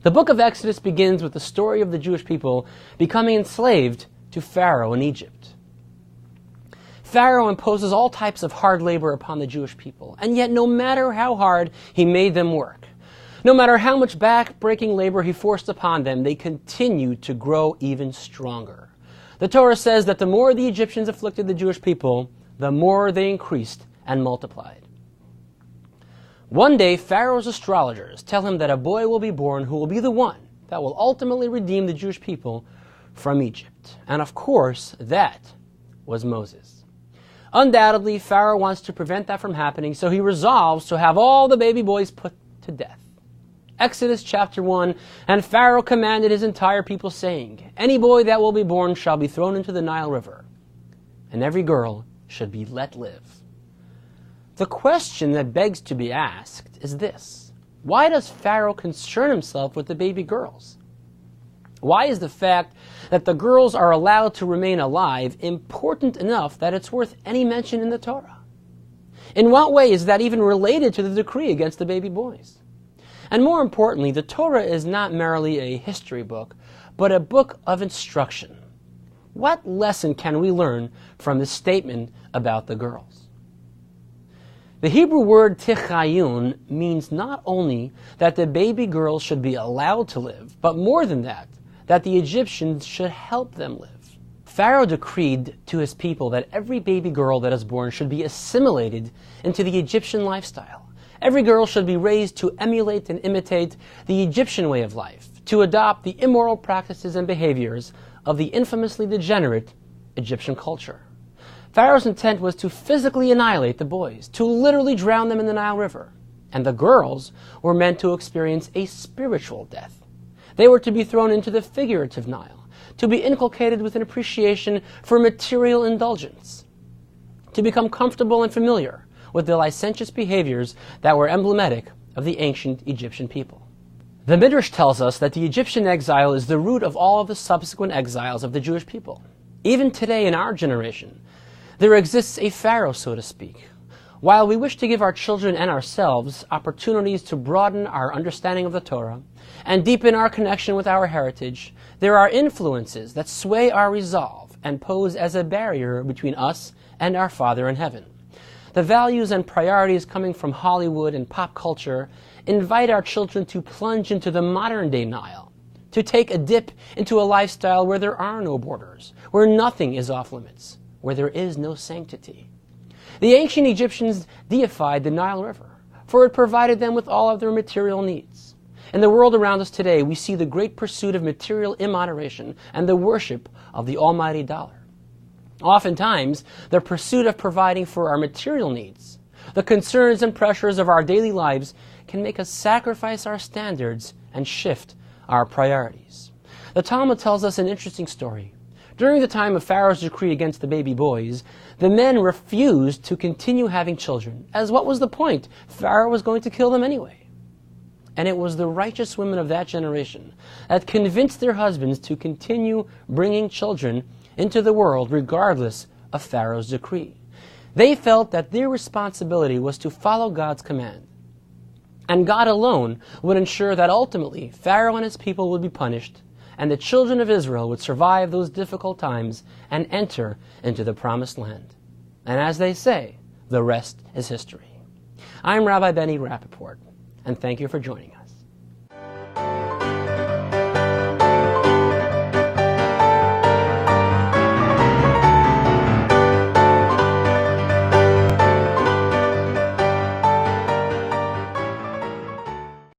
The book of Exodus begins with the story of the Jewish people becoming enslaved to Pharaoh in Egypt. Pharaoh imposes all types of hard labor upon the Jewish people, and yet no matter how hard he made them work, no matter how much back-breaking labor he forced upon them, they continued to grow even stronger. The Torah says that the more the Egyptians afflicted the Jewish people, the more they increased and multiplied. One day, Pharaoh's astrologers tell him that a boy will be born who will be the one that will ultimately redeem the Jewish people from Egypt. And of course, that was Moses. Undoubtedly, Pharaoh wants to prevent that from happening, so he resolves to have all the baby boys put to death. Exodus chapter 1, and Pharaoh commanded his entire people, saying, "Any boy that will be born shall be thrown into the Nile River, and every girl should be let live." The question that begs to be asked is this: why does Pharaoh concern himself with the baby girls? Why is the fact that the girls are allowed to remain alive important enough that it's worth any mention in the Torah? In what way is that even related to the decree against the baby boys? And more importantly, the Torah is not merely a history book, but a book of instruction. What lesson can we learn from this statement about the girls? The Hebrew word tichayun means not only that the baby girls should be allowed to live, but more than that the Egyptians should help them live. Pharaoh decreed to his people that every baby girl that is born should be assimilated into the Egyptian lifestyle. Every girl should be raised to emulate and imitate the Egyptian way of life, to adopt the immoral practices and behaviors of the infamously degenerate Egyptian culture. Pharaoh's intent was to physically annihilate the boys, to literally drown them in the Nile River. And the girls were meant to experience a spiritual death. They were to be thrown into the figurative Nile, to be inculcated with an appreciation for material indulgence, to become comfortable and familiar with the licentious behaviors that were emblematic of the ancient Egyptian people. The Midrash tells us that the Egyptian exile is the root of all of the subsequent exiles of the Jewish people. Even today in our generation, there exists a Pharaoh, so to speak. While we wish to give our children and ourselves opportunities to broaden our understanding of the Torah and deepen our connection with our heritage, there are influences that sway our resolve and pose as a barrier between us and our Father in heaven. The values and priorities coming from Hollywood and pop culture invite our children to plunge into the modern-day Nile, to take a dip into a lifestyle where there are no borders, where nothing is off limits, where there is no sanctity. The ancient Egyptians deified the Nile River, for it provided them with all of their material needs. In the world around us today, we see the great pursuit of material immoderation and the worship of the almighty dollar. Oftentimes, the pursuit of providing for our material needs, the concerns and pressures of our daily lives, can make us sacrifice our standards and shift our priorities. The Talmud tells us an interesting story. During the time of Pharaoh's decree against the baby boys, the men refused to continue having children, as what was the point? Pharaoh was going to kill them anyway. And it was the righteous women of that generation that convinced their husbands to continue bringing children into the world regardless of Pharaoh's decree. They felt that their responsibility was to follow God's command. And God alone would ensure that ultimately Pharaoh and his people would be punished, and the children of Israel would survive those difficult times and enter into the promised land. And as they say, the rest is history. I'm Rabbi Benny Rappaport, and thank you for joining us.